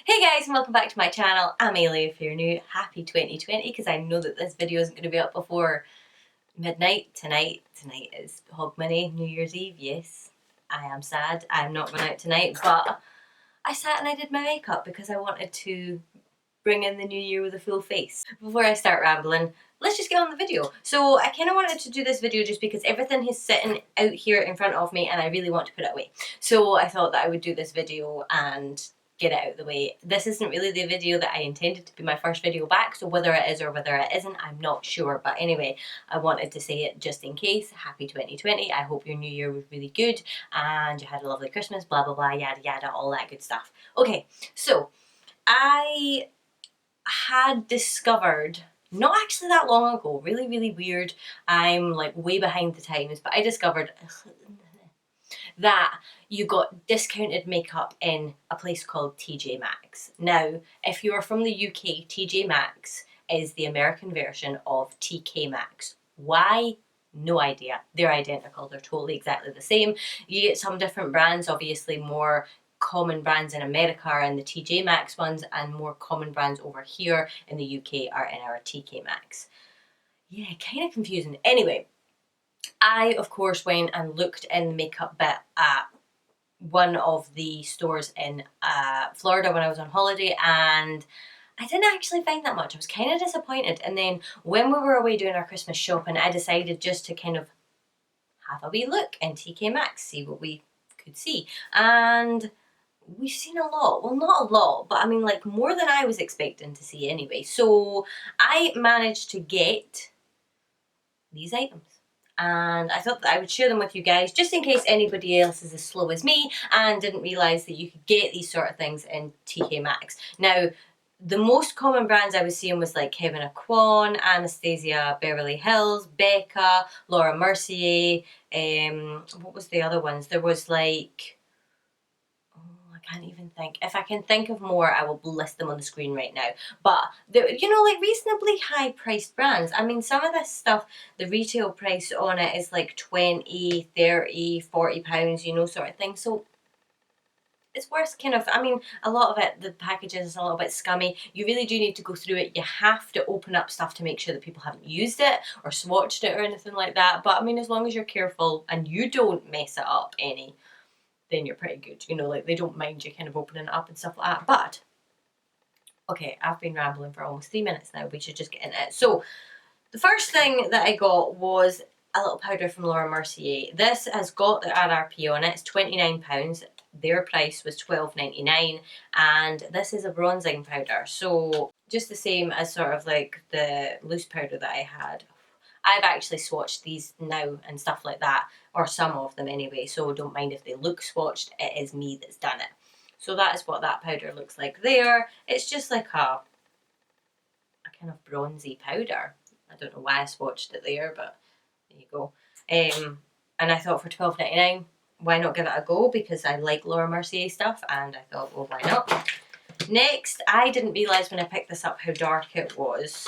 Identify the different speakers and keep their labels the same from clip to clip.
Speaker 1: Hey guys, and welcome back to my channel. I'm Ailey. If you're new, happy 2020, because I know that this video isn't going to be up before midnight tonight. Tonight is Hogmanay, New Year's Eve. Yes, I am sad. I'm not going out tonight, but I sat and I did my makeup because I wanted to bring in the new year with a full face. Before I start rambling, let's just get on the video. So I kind of wanted to do this video just because everything is sitting out here in front of me and I really want to put it away. So I thought that I would do this video and get it out of the way. This isn't really the video that I intended to be my first video back, so whether it is or whether it isn't, I'm not sure. But anyway, I wanted to say it just in case. Happy 2020. I hope your new year was really good and you had a lovely Christmas, blah blah blah, yada yada, all that good stuff. Okay, so I had discovered, not actually that long ago, really weird, I'm like way behind the times, but I discovered that you got discounted makeup in a place called TK Maxx. Now, if you are from the UK, TK Maxx is the American version of TK Maxx. Why? No idea. They're identical. They're totally exactly the same. You get some different brands, obviously more common brands in America are in the TK Maxx ones, and more common brands over here in the UK are in our TK Maxx. Yeah, kind of confusing. Anyway, I of course went and looked in the makeup bit at one of the stores in Florida when I was on holiday, and I didn't actually find that much. I was kind of disappointed. And then when we were away doing our Christmas shopping, I decided just to kind of have a wee look in TK Maxx, see what we could see. And we've seen a lot. Well, not a lot, but I mean like more than I was expecting to see anyway. So I managed to get these items. And I thought that I would share them with you guys just in case anybody else is as slow as me and didn't realise that you could get these sort of things in TK Maxx. Now, the most common brands I was seeing was like Aucoin, Anastasia, Beverly Hills, Becca, Laura Mercier, what was the other ones? There was like, I can't even think. If I can think of more, I will list them on the screen right now. But, you know, like reasonably high priced brands. I mean, some of this stuff, the retail price on it is like 20, 30, 40 pounds, you know, sort of thing. So it's worth kind of, I mean, a lot of it, the packages is a little bit scummy. You really do need to go through it. You have to open up stuff to make sure that people haven't used it or swatched it or anything like that. But I mean, as long as you're careful and you don't mess it up any, then you're pretty good. You know, like they don't mind you kind of opening it up and stuff like that. But, okay, I've been rambling for almost 3 minutes now. We should just get into it. So, the first thing that I got was a little powder from Laura Mercier. This has got the RRP on it. It's £29. Their price was £12.99. And this is a bronzing powder. So, just the same as sort of like the loose powder that I had. I've actually swatched these now and stuff like that, or some of them anyway, so don't mind if they look swatched, it is me that's done it. So that is what that powder looks like there. It's just like a kind of bronzy powder. I don't know why I swatched it there, but there you go. And I thought for £12.99, why not give it a go, because I like Laura Mercier stuff, and I thought, well, why not? Next, I didn't realise when I picked this up how dark it was.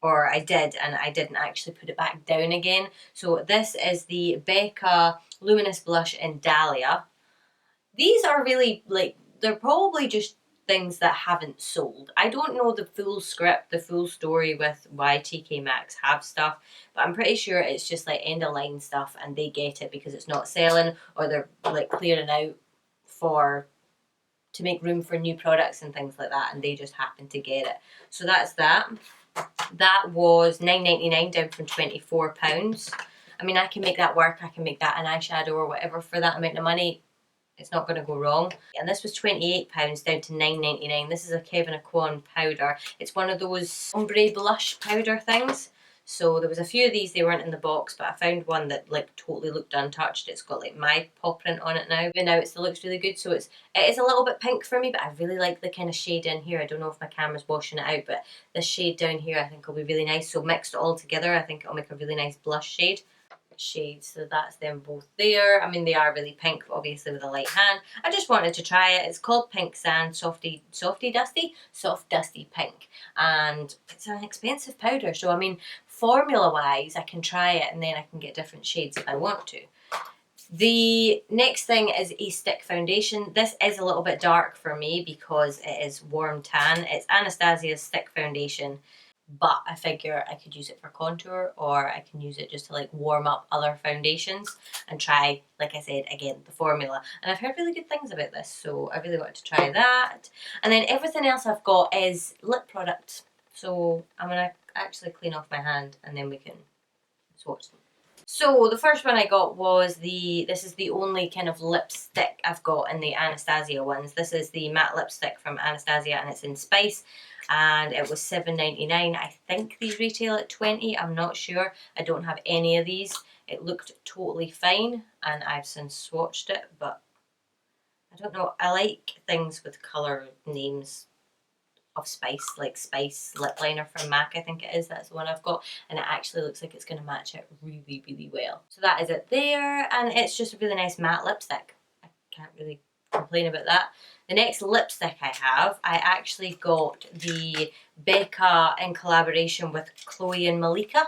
Speaker 1: Or I did, and I didn't actually put it back down again. So this is the Becca Luminous Blush in Dahlia. These are really, like, they're probably just things that haven't sold. I don't know the full script, the full story with why TK Maxx have stuff, but I'm pretty sure it's just like end of line stuff and they get it because it's not selling, or they're like clearing out to make room for new products and things like that, and they just happen to get it. So that's that. That was £9.99 down from £24. I mean, I can make that work. I can make that an eyeshadow or whatever for that amount of money. It's not going to go wrong. And this was £28 down to £9.99. This is a Aucoin powder. It's one of those ombre blush powder things. So there was a few of these, they weren't in the box, but I found one that like totally looked untouched. It's got like my paw print on it now. But now it looks really good. So it is a little bit pink for me, but I really like the kind of shade in here. I don't know if my camera's washing it out, but this shade down here I think will be really nice. So mixed all together, I think it'll make a really nice blush shade. So that's them both there. I mean, they are really pink, but obviously with a light hand. I just wanted to try it. It's called Pink Sand Soft Dusty Pink, and it's an expensive powder. So I mean, formula wise I can try it and then I can get different shades if I want to. The next thing is a stick foundation. This is a little bit dark for me because it is warm tan. It's Anastasia's stick foundation, but I figure I could use it for contour, or I can use it just to like warm up other foundations and try, like I said, again, the formula. And I've heard really good things about this, so I really want to try that. And then everything else I've got is lip products. So I'm gonna actually clean off my hand and then we can swatch them. So the first one I got was this is the only kind of lipstick I've got in the Anastasia ones. This is the matte lipstick from Anastasia and it's in Spice, and it was $7.99. I think these retail at $20, I'm not sure. I don't have any of these. It looked totally fine and I've since swatched it, but I don't know. I like things with colour names of Spice, like Spice lip liner from MAC, I think it is. That's the one I've got, and it actually looks like it's going to match it really, really well. So that is it there, and it's just a really nice matte lipstick. I can't really complain about that. The next lipstick I have, I actually got the Becca in collaboration with Chloe and Malika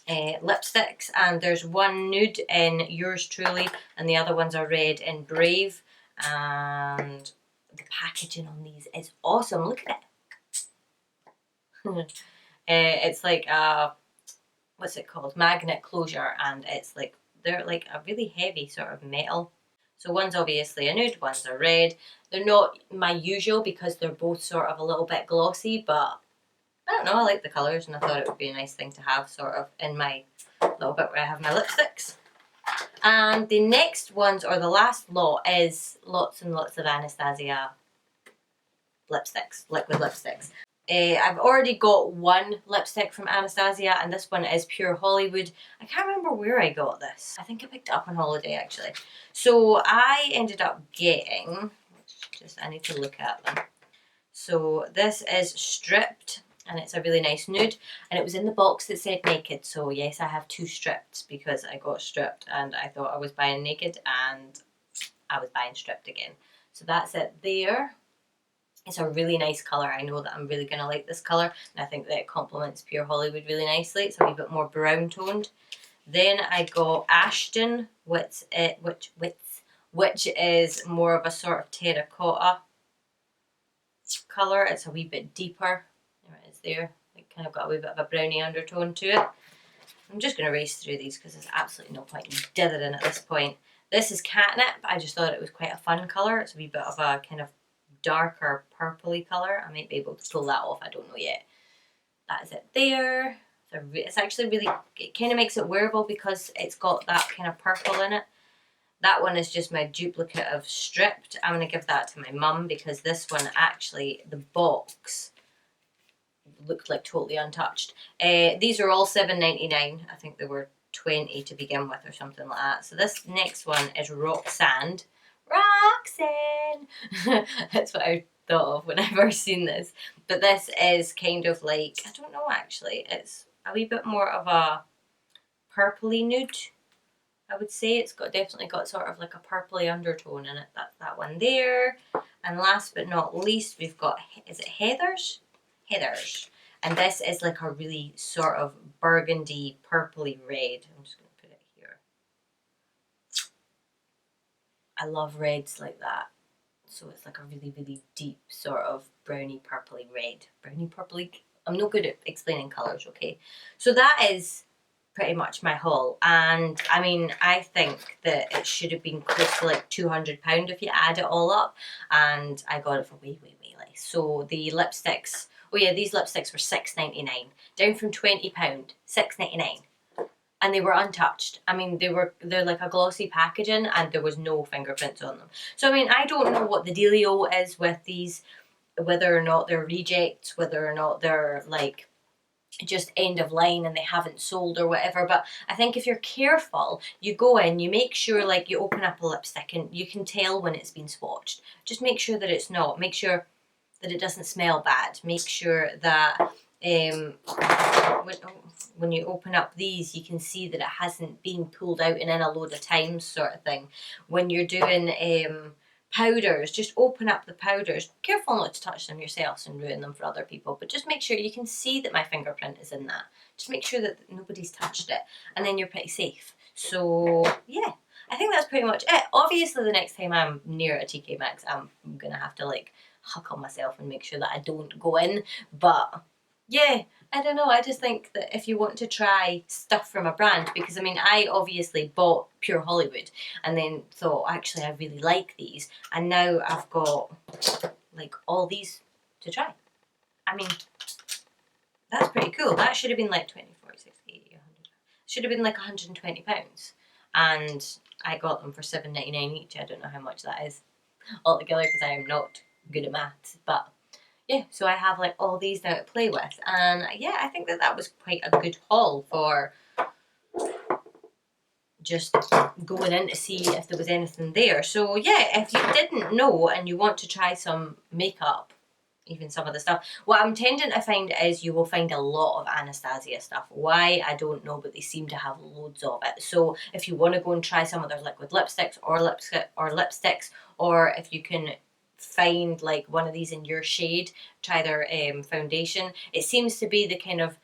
Speaker 1: lipsticks, and there's one nude in Yours Truly, and the other ones are red in Brave, and the packaging on these is awesome. Look at it. It's like what's it called? Magnet closure, and it's like they're like a really heavy sort of metal. So one's obviously a nude, one's a red. They're not my usual because they're both sort of a little bit glossy, but I don't know, I like the colours and I thought it would be a nice thing to have sort of in my little bit where I have my lipsticks. And the next ones, or the last lot, is lots and lots of Anastasia lipsticks, liquid lipsticks. I've already got one lipstick from Anastasia, and this one is Pure Hollywood. I can't remember where I got this. I think I picked it up on holiday actually. So I ended up getting, I need to look at them. So this is Stripped, and it's a really nice nude, and it was in the box that said naked, so yes, I have two stripped because I got stripped and I thought I was buying naked and I was buying stripped again. So that's it there. It's a really nice colour. I know that I'm really going to like this colour, and I think that it complements Pure Hollywood really nicely. It's a wee bit more brown toned. Then I got Ashton, which is more of a sort of terracotta colour. It's a wee bit deeper. There it is there. It kind of got a wee bit of a brownie undertone to it. I'm just going to race through these because there's absolutely no point in dithering at this point. This is Catnip. I just thought it was quite a fun colour. It's a wee bit of a kind of darker purpley colour. I might be able to pull that off. I don't know yet. That is it there. It's actually really, it kind of makes it wearable because it's got that kind of purple in it. That one is just my duplicate of Stripped. I'm going to give that to my mum because this one actually, the box looked like totally untouched. These are all $7.99. I think they were $20 to begin with or something like that. So this next one is Roxanne. Roxanne! That's what I thought of when I first seen this. But this is kind of like, I don't know actually, it's a wee bit more of a purpley nude, I would say. It's definitely got sort of like a purpley undertone in it. That's that one there. And last but not least, we've got, is it Heathers? Heathers. And this is like a really sort of burgundy, purpley red. I'm just going to put it here. I love reds like that. So it's like a really, really deep sort of browny, purpley red. Browny, purpley. I'm no good at explaining colours, okay? So that is pretty much my haul, and I mean, I think that it should have been close to like £200 if you add it all up, and I got it for way, way, way less. So the lipsticks, oh yeah, these lipsticks were £6.99, down from £20, £6.99, and they were untouched. I mean, they're like a glossy packaging, and there was no fingerprints on them. So I mean, I don't know what the dealio is with these, whether or not they're rejects, whether or not they're like just end of line and they haven't sold or whatever, but I think if you're careful, you go in, you make sure, like, you open up a lipstick and you can tell when it's been swatched. Just make sure that it's not. Make sure that it doesn't smell bad. Make sure that when you open up these, you can see that it hasn't been pulled out and in a load of times, sort of thing. When you're doing powders, just open up the powders. Careful not to touch them yourselves and ruin them for other people, but just make sure you can see that my fingerprint is in that. Just make sure that nobody's touched it, and then you're pretty safe. So yeah, I think that's pretty much it. Obviously, the next time I'm near a TK Maxx, I'm going to have to like huckle myself and make sure that I don't go in. But yeah, I don't know. I just think that if you want to try stuff from a brand, because I mean, I obviously bought Pure Hollywood and then thought, actually, I really like these. And now I've got like all these to try. I mean, that's pretty cool. That should have been like 20, 40, 60, 80, 100. Should have been like £120. And I got them for $7.99 each. I don't know how much that is altogether because I am not good at maths. But yeah, so I have like all these now to play with. And yeah, I think that was quite a good haul for just going in to see if there was anything there. So yeah, if you didn't know and you want to try some makeup, even some of the stuff, what I'm tending to find is you will find a lot of Anastasia stuff. Why, I don't know, but they seem to have loads of it. So if you want to go and try some of their liquid lipsticks or if you can find like one of these in your shade, try their foundation. It seems to be the kind of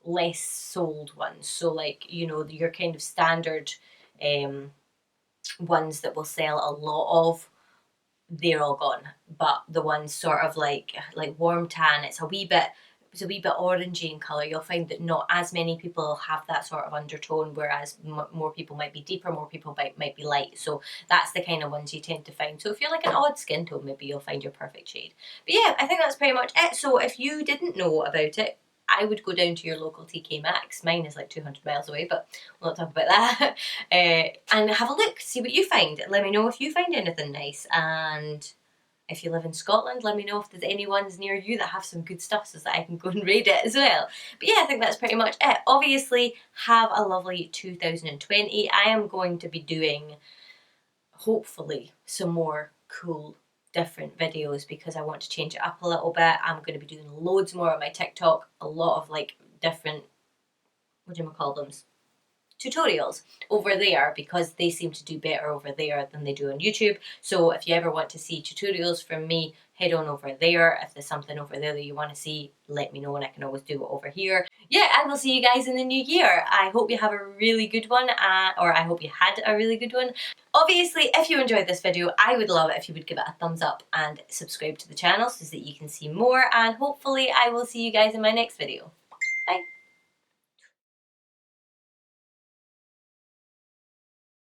Speaker 1: less sold ones, so like, you know, your kind of standard ones that will sell a lot of, they're all gone. But the ones sort of like warm tan, it's a wee bit orangey in colour. You'll find that not as many people have that sort of undertone, whereas more people might be deeper, more people might be light. So that's the kind of ones you tend to find. So if you're like an odd skin tone, maybe you'll find your perfect shade. But yeah, I think that's pretty much it. So if you didn't know about it, I would go down to your local TK Maxx. Mine is like 200 miles away, but we'll not talk about that. And have a look, see what you find. Let me know if you find anything nice. And if you live in Scotland, let me know if there's any ones near you that have some good stuff so that I can go and raid it as well. But yeah, I think that's pretty much it. Obviously, have a lovely 2020. I am going to be doing, hopefully, some more cool different videos because I want to change it up a little bit. I'm going to be doing loads more on my TikTok, a lot of like different, what do you call them, tutorials over there because they seem to do better over there than they do on YouTube. So if you ever want to see tutorials from me, head on over there. If there's something over there that you want to see, let me know and I can always do it over here. Yeah, I will see you guys in the new year. I hope you have a really good one, or I hope you had a really good one. Obviously, if you enjoyed this video, I would love it if you would give it a thumbs up and subscribe to the channel so that you can see more, and hopefully I will see you guys in my next video. Bye!